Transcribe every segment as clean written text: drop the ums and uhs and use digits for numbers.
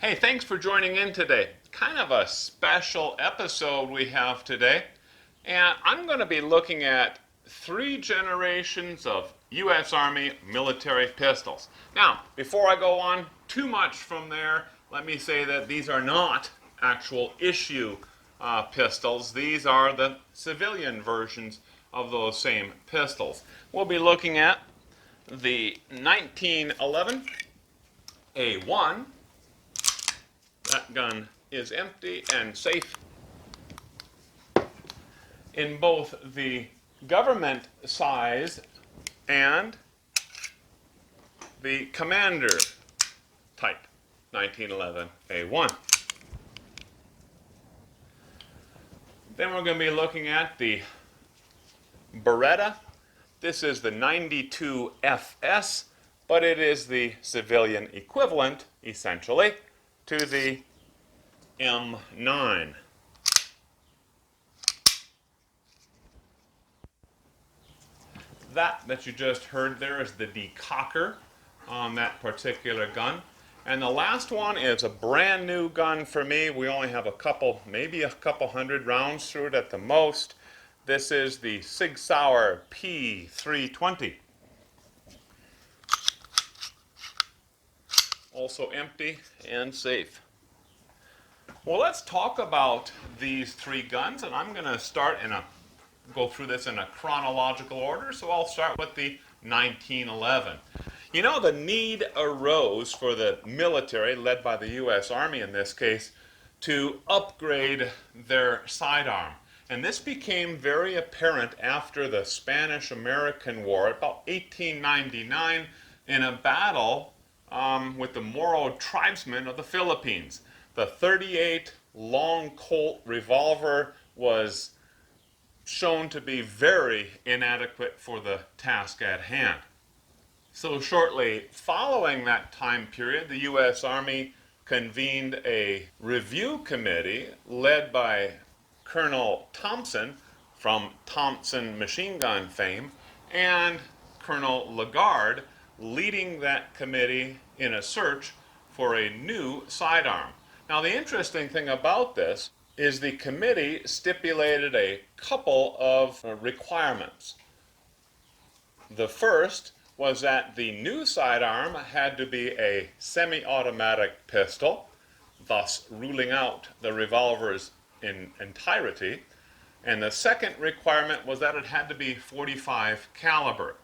Hey, thanks for joining in today. Kind of a special episode we have today. And I'm going to be looking at 3 generations of U.S. Army military pistols. Now, before I go on too much from there, let me say that these are not actual issue pistols. These are the civilian versions of those same pistols. We'll be looking at the 1911 A1. That gun is empty and safe in both the government size and the commander type 1911 A1. Then we're going to be looking at the Beretta. This is the 92 FS, but it is the civilian equivalent, essentially, to the M9. That you just heard there is the decocker on that particular gun. And the last one is a brand new gun for me. We only have maybe a couple hundred rounds through it at the most. This is the Sig Sauer P320. Also empty and safe. Well, let's talk about these 3 guns, and I'm going to go through this in a chronological order. So I'll start with the 1911. You know, the need arose for the military, led by the U.S. Army in this case, to upgrade their sidearm. And this became very apparent after the Spanish-American War, about 1899, in a battle with the Moro tribesmen of the Philippines. The .38 long Colt revolver was shown to be very inadequate for the task at hand. So shortly following that time period, the U.S. Army convened a review committee led by Colonel Thompson from Thompson machine gun fame and Colonel Lagarde, leading that committee in a search for a new sidearm. Now, the interesting thing about this is the committee stipulated a couple of requirements. The first was that the new sidearm had to be a semi-automatic pistol, thus ruling out the revolvers in entirety. And the second requirement was that it had to be .45 caliber.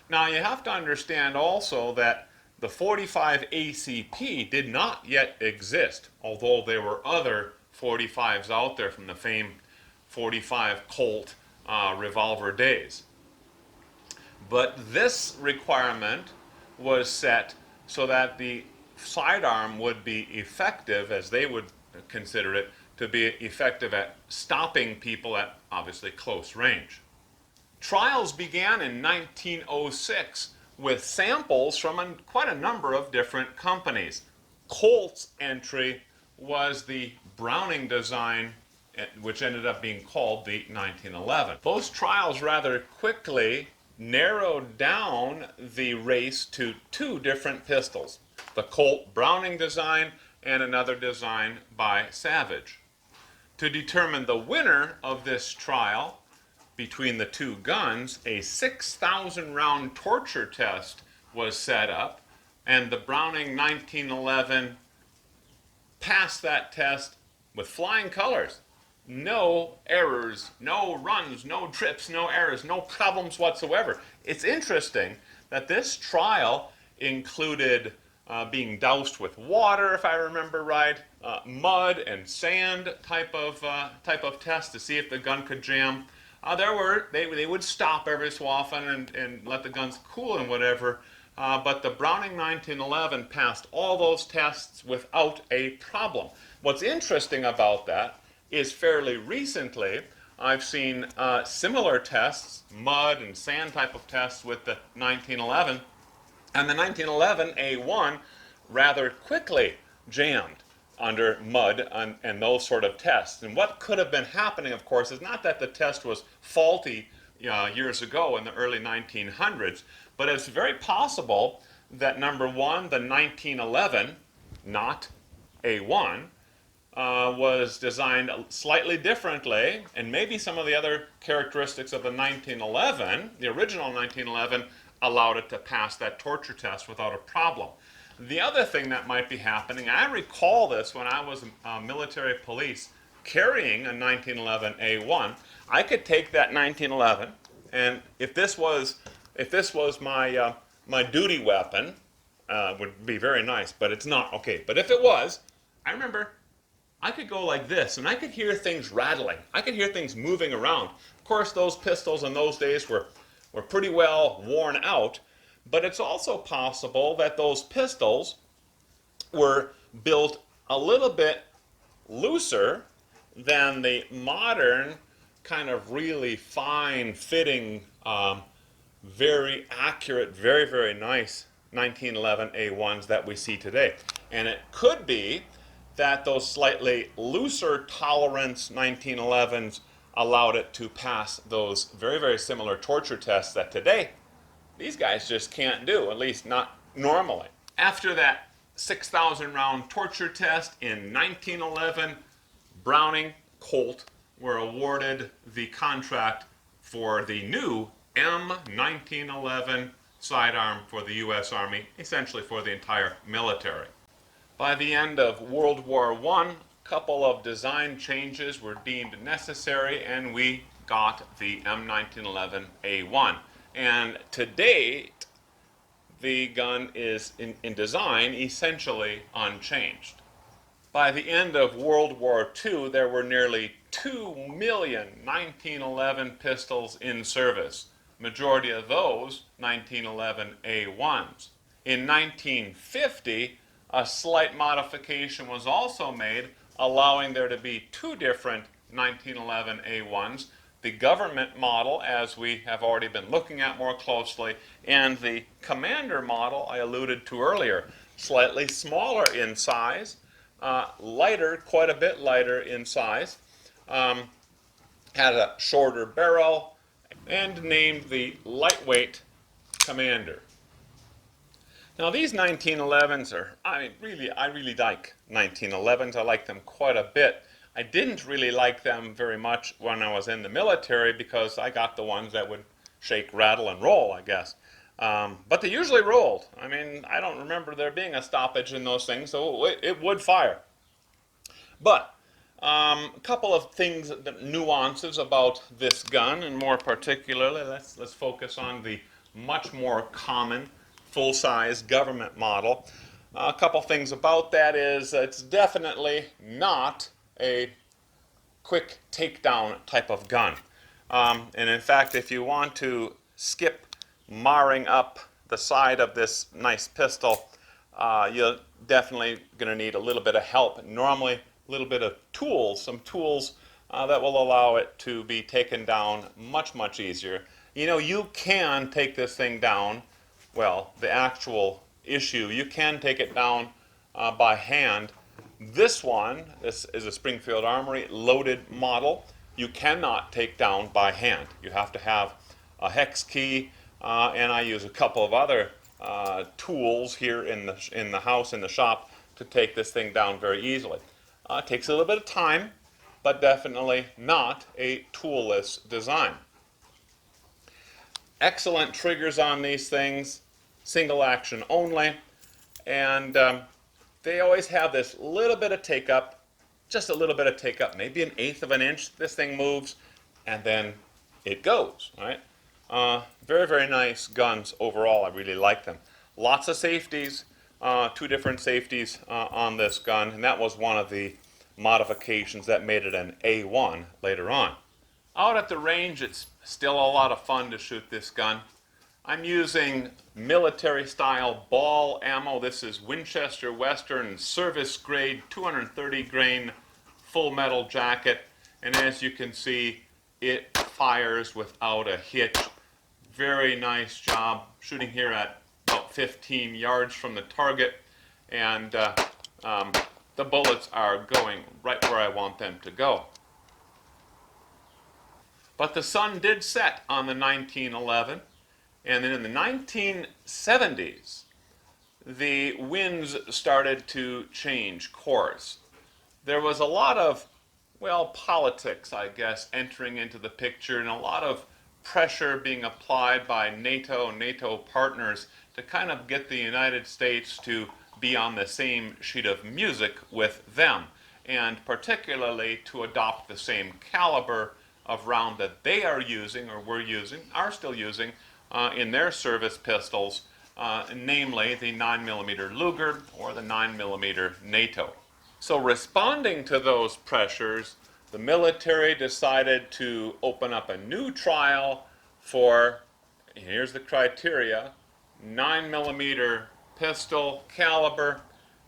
Now, you have to understand also that the .45 ACP did not yet exist, although there were other .45s out there from the famed .45 Colt revolver days. But this requirement was set so that the sidearm would be effective, as they would consider it, to be effective at stopping people at obviously close range. Trials began in 1906 with samples from quite a number of different companies. Colt's entry was the Browning design, which ended up being called the 1911. Those trials rather quickly narrowed down the race to 2 different pistols, the Colt Browning design and another design by Savage. To determine the winner of this trial between the 2 guns, a 6,000 round torture test was set up, and the Browning 1911 passed that test with flying colors. No errors, no runs, no trips, no errors, no problems whatsoever. It's interesting that this trial included being doused with water, if I remember right, mud and sand type of test to see if the gun could jam. They would stop every so often and let the guns cool and whatever. But the Browning 1911 passed all those tests without a problem. What's interesting about that is fairly recently I've seen similar tests, mud and sand type of tests with the 1911, and the 1911 A1 rather quickly jammed under mud and those sort of tests. And what could have been happening, of course, is not that the test was faulty years ago in the early 1900s, but it's very possible that, number one, the 1911, not A1 was designed slightly differently, and maybe some of the other characteristics of the 1911, the original 1911, allowed it to pass that torture test without a problem. The other thing that might be happening, I recall this when I was military police carrying a 1911 A1. I could take that 1911, and if this was my my duty weapon, would be very nice, but it's not. Okay, but if it was, I remember I could go like this, and I could hear things rattling. I could hear things moving around. Of course, those pistols in those days were pretty well worn out, but it's also possible that those pistols were built a little bit looser than the modern kind of really fine-fitting, very accurate, very, very nice 1911 A1s that we see today. And it could be that those slightly looser tolerance 1911s allowed it to pass those very, very similar torture tests that today these guys just can't do, at least not normally. After that 6,000 round torture test in 1911, Browning, Colt were awarded the contract for the new M1911 Sidearm for the U.S. Army, essentially for the entire military. By the end of World War I, a couple of design changes were deemed necessary, and we got the M1911 A1. And to date, the gun is, in design, essentially unchanged. By the end of World War II, there were nearly 2 million 1911 pistols in service. Majority of those 1911 A1s. In 1950, a slight modification was also made, allowing there to be two different 1911 A1s. The government model, as we have already been looking at more closely, and the commander model I alluded to earlier. Slightly smaller in size, lighter, quite a bit lighter in size, had a shorter barrel, and named the lightweight commander. Now these 1911s are, I really like 1911s. I like them quite a bit. I didn't really like them very much when I was in the military because I got the ones that would shake, rattle, and roll, I guess. But they usually rolled. I mean, I don't remember there being a stoppage in those things, so it would fire. But a couple of things, nuances about this gun, and more particularly, let's focus on the much more common full-size government model. A couple things about that is it's definitely not a quick takedown type of gun. And in fact, if you want to skip marring up the side of this nice pistol, you're definitely going to need a little bit of help. Normally, a little bit of tools, some tools that will allow it to be taken down much, much easier. You know, you can take this thing down, well, the actual issue, you can take it down by hand. This one, this is a Springfield-Armory loaded model. You cannot take down by hand. You have to have a hex key, and I use a couple of other tools here in the house, in the shop, to take this thing down very easily. It takes a little bit of time, but definitely not a toolless design. Excellent triggers on these things, single action only, and they always have this little bit of take up, just a little bit of take up, maybe 1/8 of an inch. This thing moves, and then it goes, right? Very, very nice guns overall. I really like them. Lots of safeties, 2 different safeties on this gun, and that was one of the modifications that made it an A1 later on. Out at the range, it's still a lot of fun to shoot this gun. I'm using military-style ball ammo. This is Winchester Western service-grade 230 grain full metal jacket, and as you can see, it fires without a hitch. Very nice job shooting here at about 15 yards from the target, and the bullets are going right where I want them to go. But the sun did set on the 1911. And then in the 1970s, the winds started to change course. There was a lot of, well, politics, I guess, entering into the picture, and a lot of pressure being applied by NATO and NATO partners to kind of get the United States to be on the same sheet of music with them, and particularly to adopt the same caliber of round that they are using, or are still using in their service pistols, namely the 9mm Luger or the 9mm NATO. So responding to those pressures, the military decided to open up a new trial for, here's the criteria, 9mm pistol caliber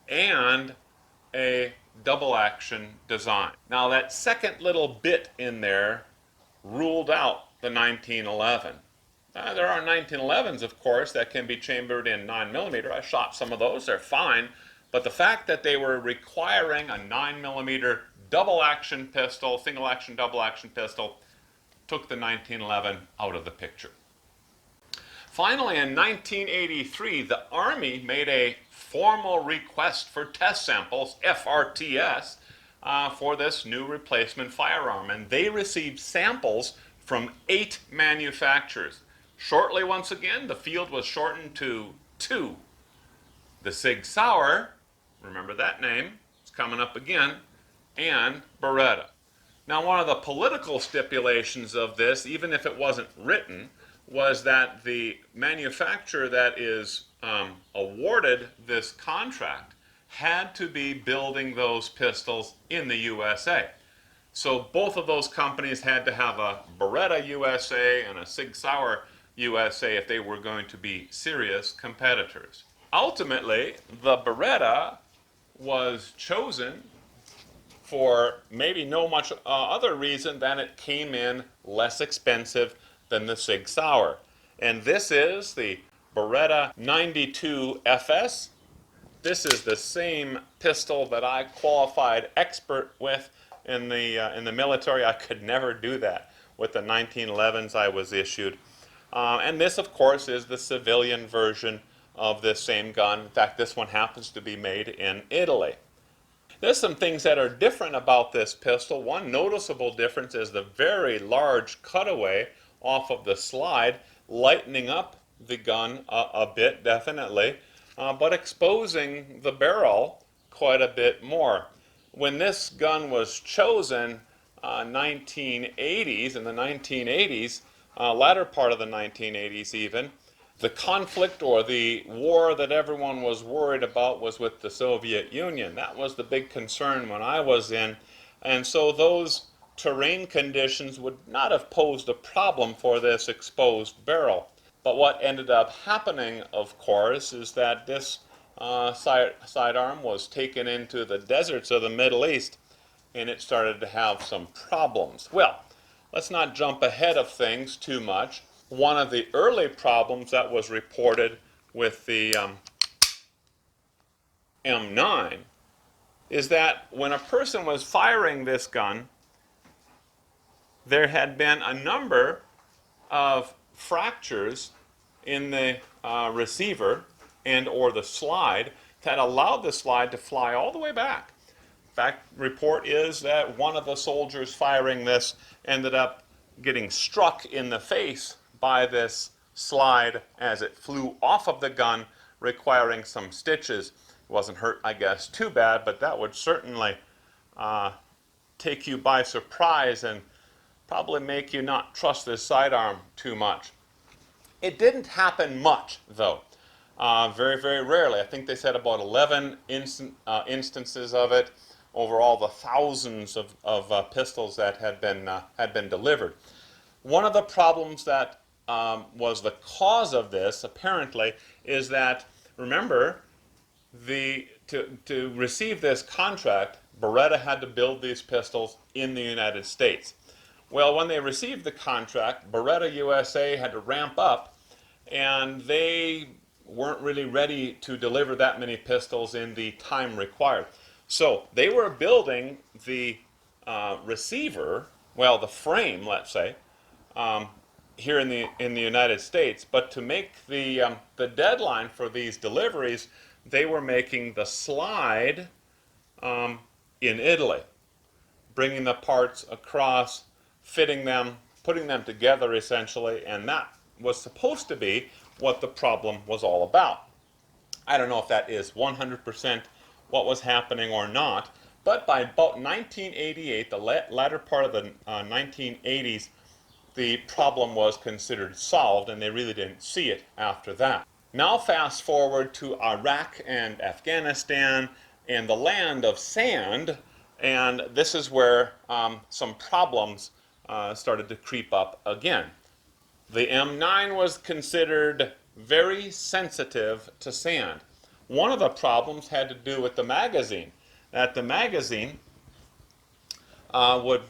and a double action design. Now that second little bit in there ruled out the 1911. There are 1911s, of course, that can be chambered in 9mm. I shot some of those, they're fine. But the fact that they were requiring a 9mm double action pistol, single action, double action pistol, took the 1911 out of the picture. Finally, in 1983, the Army made a formal request for test samples, FRTS, for this new replacement firearm. And they received samples from 8 manufacturers. Shortly, once again, the field was shortened to 2. The Sig Sauer, remember that name, it's coming up again, and Beretta. Now, one of the political stipulations of this, even if it wasn't written, was that the manufacturer that is awarded this contract had to be building those pistols in the USA. So both of those companies had to have a Beretta USA and a Sig Sauer USA if they were going to be serious competitors. Ultimately, the Beretta was chosen for maybe no much other reason than it came in less expensive than the Sig Sauer. And this is the Beretta 92 FS. This is the same pistol that I qualified expert with in the military. I could never do that with the 1911s I was issued. And this, of course, is the civilian version of this same gun. In fact, this one happens to be made in Italy. There's some things that are different about this pistol. One noticeable difference is the very large cutaway off of the slide, lightening up the gun a bit, definitely, but exposing the barrel quite a bit more. When this gun was chosen, 1980s, in the 1980s, latter part of the 1980s even, the conflict or the war that everyone was worried about was with the Soviet Union. That was the big concern when I was in, and so those terrain conditions would not have posed a problem for this exposed barrel. But what ended up happening, of course, is that this sidearm was taken into the deserts of the Middle East, and it started to have some problems. Well, let's not jump ahead of things too much. One of the early problems that was reported with the M9 is that when a person was firing this gun, there had been a number of fractures in the receiver and or the slide that allowed the slide to fly all the way back. In fact, report is that one of the soldiers firing this ended up getting struck in the face by this slide as it flew off of the gun, requiring some stitches. It wasn't hurt, I guess, too bad, but that would certainly take you by surprise and probably make you not trust this sidearm too much. It didn't happen much, though. Very, very rarely. I think they said about 11 instances of it over all the thousands of pistols that had been delivered. One of the problems that was the cause of this, apparently, is that, remember, to receive this contract, Beretta had to build these pistols in the United States. Well, when they received the contract, Beretta USA had to ramp up, and they weren't really ready to deliver that many pistols in the time required. So they were building the receiver, well, the frame, let's say, here in the United States. But to make the deadline for these deliveries, they were making the slide in Italy, bringing the parts across, fitting them, putting them together essentially, and that was supposed to be what the problem was all about. I don't know if that is 100% what was happening or not, but by about 1988, the latter part of the 1980s, the problem was considered solved, and they really didn't see it after that. Now fast forward to Iraq and Afghanistan and the land of sand, and this is where some problems started to creep up again. The M9 was considered very sensitive to sand. One of the problems had to do with the magazine. That the magazine would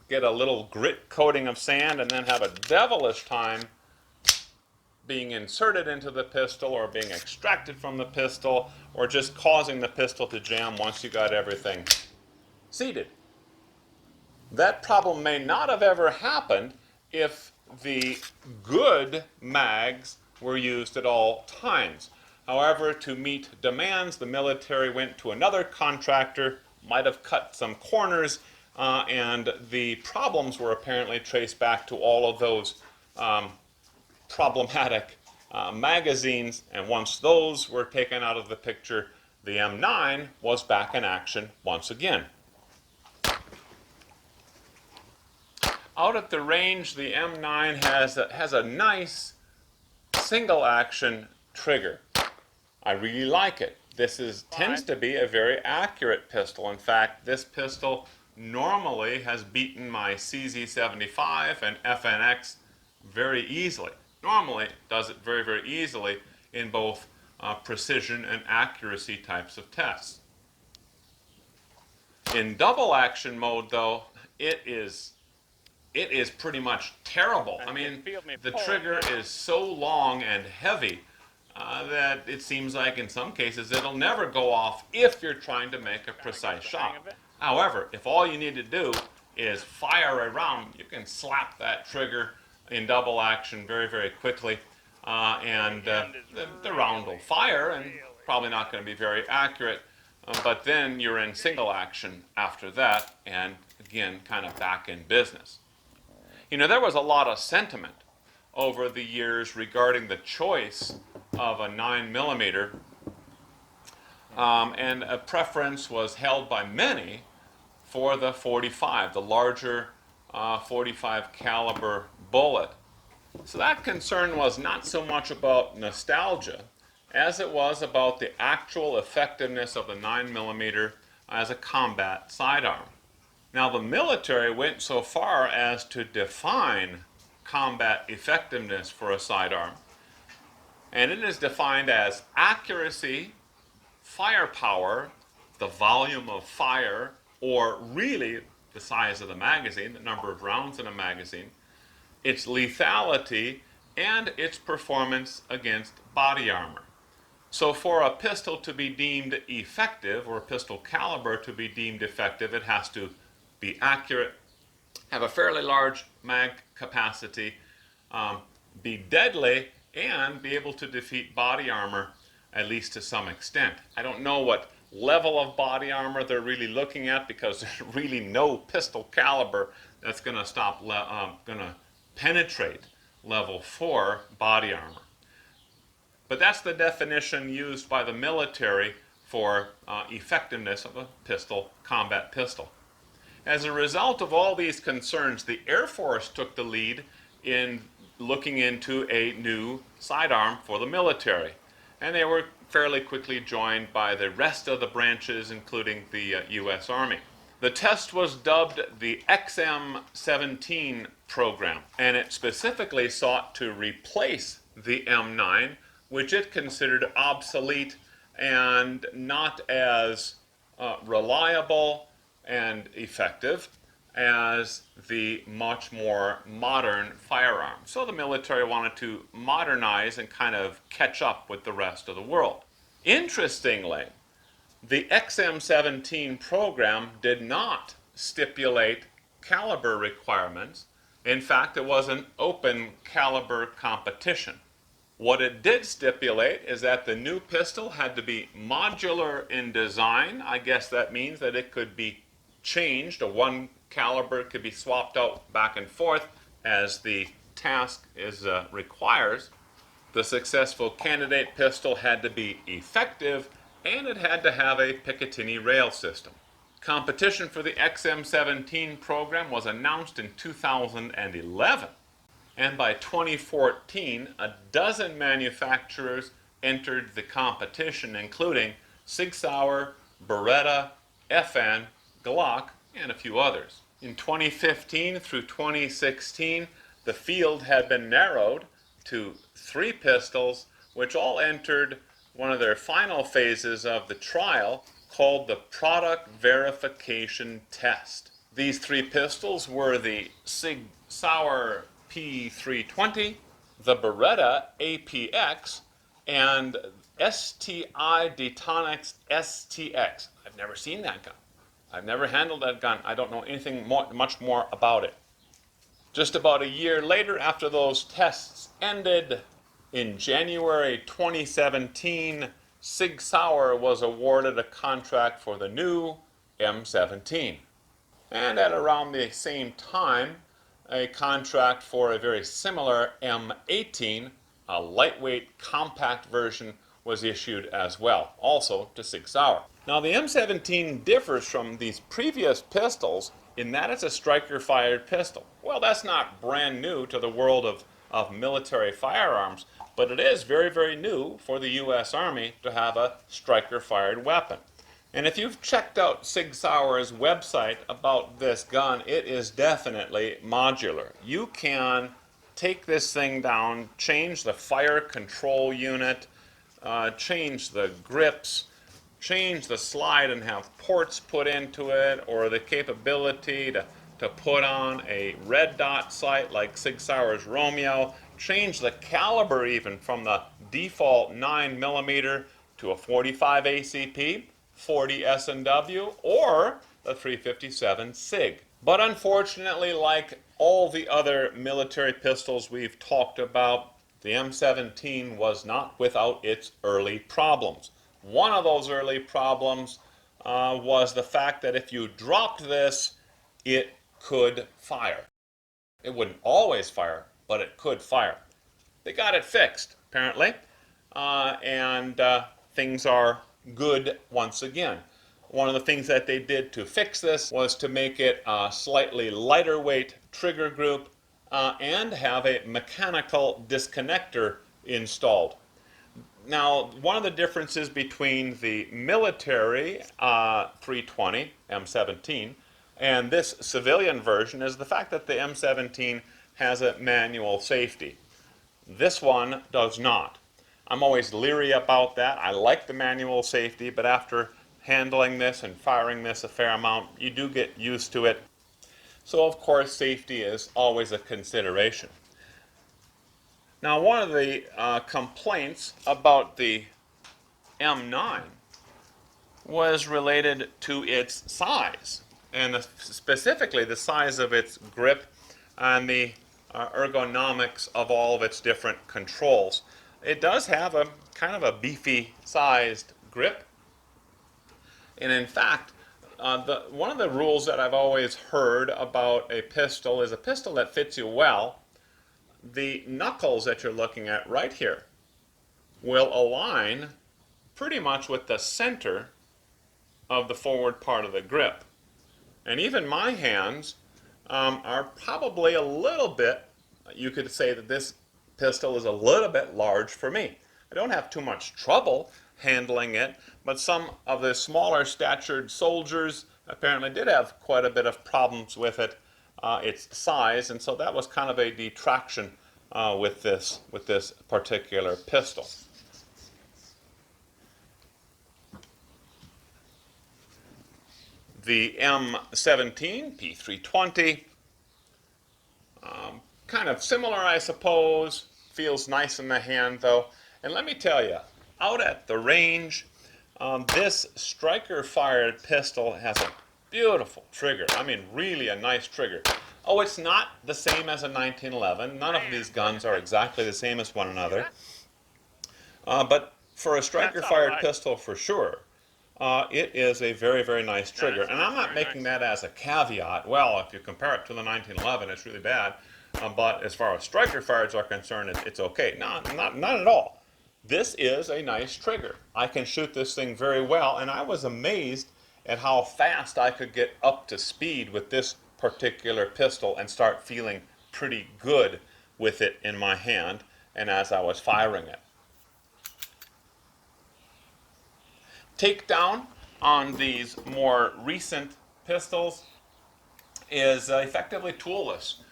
get a little grit coating of sand and then have a devilish time being inserted into the pistol or being extracted from the pistol or just causing the pistol to jam once you got everything seated. That problem may not have ever happened if the good mags were used at all times. However, to meet demands, the military went to another contractor, might have cut some corners, and the problems were apparently traced back to all of those problematic magazines, and once those were taken out of the picture, the M9 was back in action once again. Out at the range, the M9 has a nice single action trigger. I really like it. This tends to be a very accurate pistol. In fact, this pistol normally has beaten my CZ75 and FNX very easily. Normally does it very, very easily in both precision and accuracy types of tests. In double action mode, though, it is pretty much terrible. I mean, the trigger is so long and heavy that it seems like in some cases it'll never go off if you're trying to make a precise shot. However, if all you need to do is fire a round, you can slap that trigger in double action very, very quickly, and the round will fire and probably not going to be very accurate, but then you're in single action after that, and again, kind of back in business. You know, there was a lot of sentiment over the years regarding the choice of a 9mm, and a preference was held by many for the 45, the larger 45 caliber bullet. So that concern was not so much about nostalgia as it was about the actual effectiveness of the 9mm as a combat sidearm. Now, the military went so far as to define combat effectiveness for a sidearm, and it is defined as accuracy, firepower, the volume of fire, or really the size of the magazine, the number of rounds in a magazine, its lethality, and its performance against body armor. So for a pistol to be deemed effective, or a pistol caliber to be deemed effective, it has to be accurate, have a fairly large mag capacity, be deadly, and be able to defeat body armor, at least to some extent. I don't know what level of body armor they're really looking at, because there's really no pistol caliber that's going to penetrate level 4 body armor. But that's the definition used by the military for effectiveness of a pistol, combat pistol. As a result of all these concerns, the Air Force took the lead in looking into a new sidearm for the military. And they were fairly quickly joined by the rest of the branches, including the U.S. Army. The test was dubbed the Xm17 Program, and it specifically sought to replace the M9, which it considered obsolete and not as reliable and effective as the much more modern firearm. So the military wanted to modernize and kind of catch up with the rest of the world. Interestingly, the Xm17 program did not stipulate caliber requirements. In fact, it was an open caliber competition. What it did stipulate is that the new pistol had to be modular in design. I guess that means that it could be changed. A one caliber could be swapped out back and forth as the task requires. The successful candidate pistol had to be effective, and it had to have a Picatinny rail system. Competition for the Xm17 program was announced in 2011, and by 2014, a dozen manufacturers entered the competition, including Sig Sauer, Beretta, FN, Glock, and a few others. In 2015 through 2016, the field had been narrowed to 3 pistols, which all entered one of their final phases of the trial, called the product verification test. These 3 pistols were the Sig Sauer P320, the Beretta APX, and STI Detonics STX. I've never seen that gun. I've never handled that gun. I don't know anything much more about it. Just about a year later, after those tests ended, in January 2017, Sig Sauer was awarded a contract for the new M17. And at around the same time, a contract for a very similar M18, a lightweight compact version, was issued as well, also to Sig Sauer. Now the M17 differs from these previous pistols in that it's a striker-fired pistol. Well, that's not brand new to the world of military firearms, but it is very, very new for the U.S. Army to have a striker-fired weapon. And if you've checked out Sig Sauer's website about this gun, it is definitely modular. You can take this thing down, change the fire control unit, change the grips, change the slide and have ports put into it, or the capability to put on a red dot sight like Sig Sauer's Romeo, change the caliber even from the default 9mm to a 45 ACP, 40 S&W, or the 357 SIG. But unfortunately, like all the other military pistols we've talked about, the M17 was not without its early problems. One of those early problems was the fact that if you dropped this, it could fire. It wouldn't always fire, but it could fire. They got it fixed, apparently, and things are good once again. One of the things that they did to fix this was to make it a slightly lighter weight trigger group and have a mechanical disconnector installed. Now, one of the differences between the military 320 M17 and this civilian version is the fact that the M17 has a manual safety. This one does not. I'm always leery about that. I like the manual safety, but after handling this and firing this a fair amount, you do get used to it. So, of course, safety is always a consideration. Now, one of the complaints about the M9 was related to its size, and specifically the size of its grip and the ergonomics of all of its different controls. It does have a kind of a beefy sized grip, and in fact, one of the rules that I've always heard about a pistol is a pistol that fits you well. The knuckles that you're looking at right here will align pretty much with the center of the forward part of the grip. And even my hands are probably a little bit, you could say that this pistol is a little bit large for me. I don't have too much trouble handling it, but some of the smaller statured soldiers apparently did have quite a bit of problems with it. Its size, and so that was kind of a detraction with this particular pistol. The M17 P320, kind of similar, I suppose. Feels nice in the hand, though. And let me tell you, out at the range, this striker-fired pistol has a beautiful trigger. I mean, really a nice trigger. Oh, it's not the same as a 1911. None of these guns are exactly the same as one another. But for a striker-fired right. pistol, for sure, it is a very, very nice trigger. Nice, And I'm not very making nice. that as a caveat. Well, if you compare it to the 1911, it's really bad. But as far as striker-fireds are concerned, it's okay. No, not at all. This is a nice trigger. I can shoot this thing very well, and I was amazed at how fast I could get up to speed with this particular pistol and start feeling pretty good with it in my hand and as I was firing it. Takedown on these more recent pistols is effectively toolless.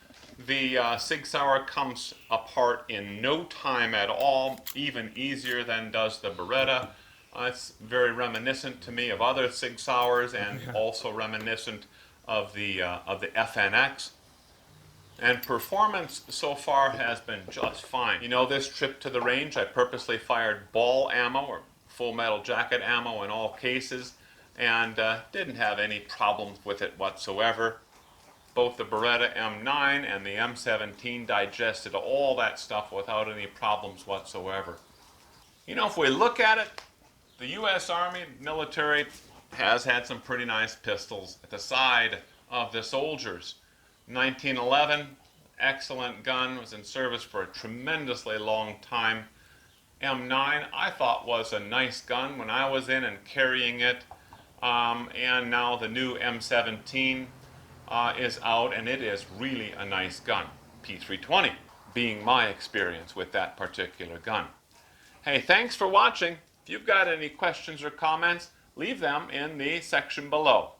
The Sig Sauer comes apart in no time at all, even easier than does the Beretta. It's very reminiscent to me of other Sig Sauers and also reminiscent of the FNX. And performance so far has been just fine. You know, this trip to the range, I purposely fired ball ammo or full metal jacket ammo in all cases and didn't have any problems with it whatsoever. Both the Beretta M9 and the M17 digested all that stuff without any problems whatsoever. You know, if we look at it, the U.S. Army military has had some pretty nice pistols at the side of the soldiers. 1911, excellent gun, was in service for a tremendously long time. M9, I thought was a nice gun when I was in and carrying it. And now the new M17 is out, and it is really a nice gun. P320 being my experience with that particular gun. Hey, thanks for watching. If you've got any questions or comments, leave them in the section below.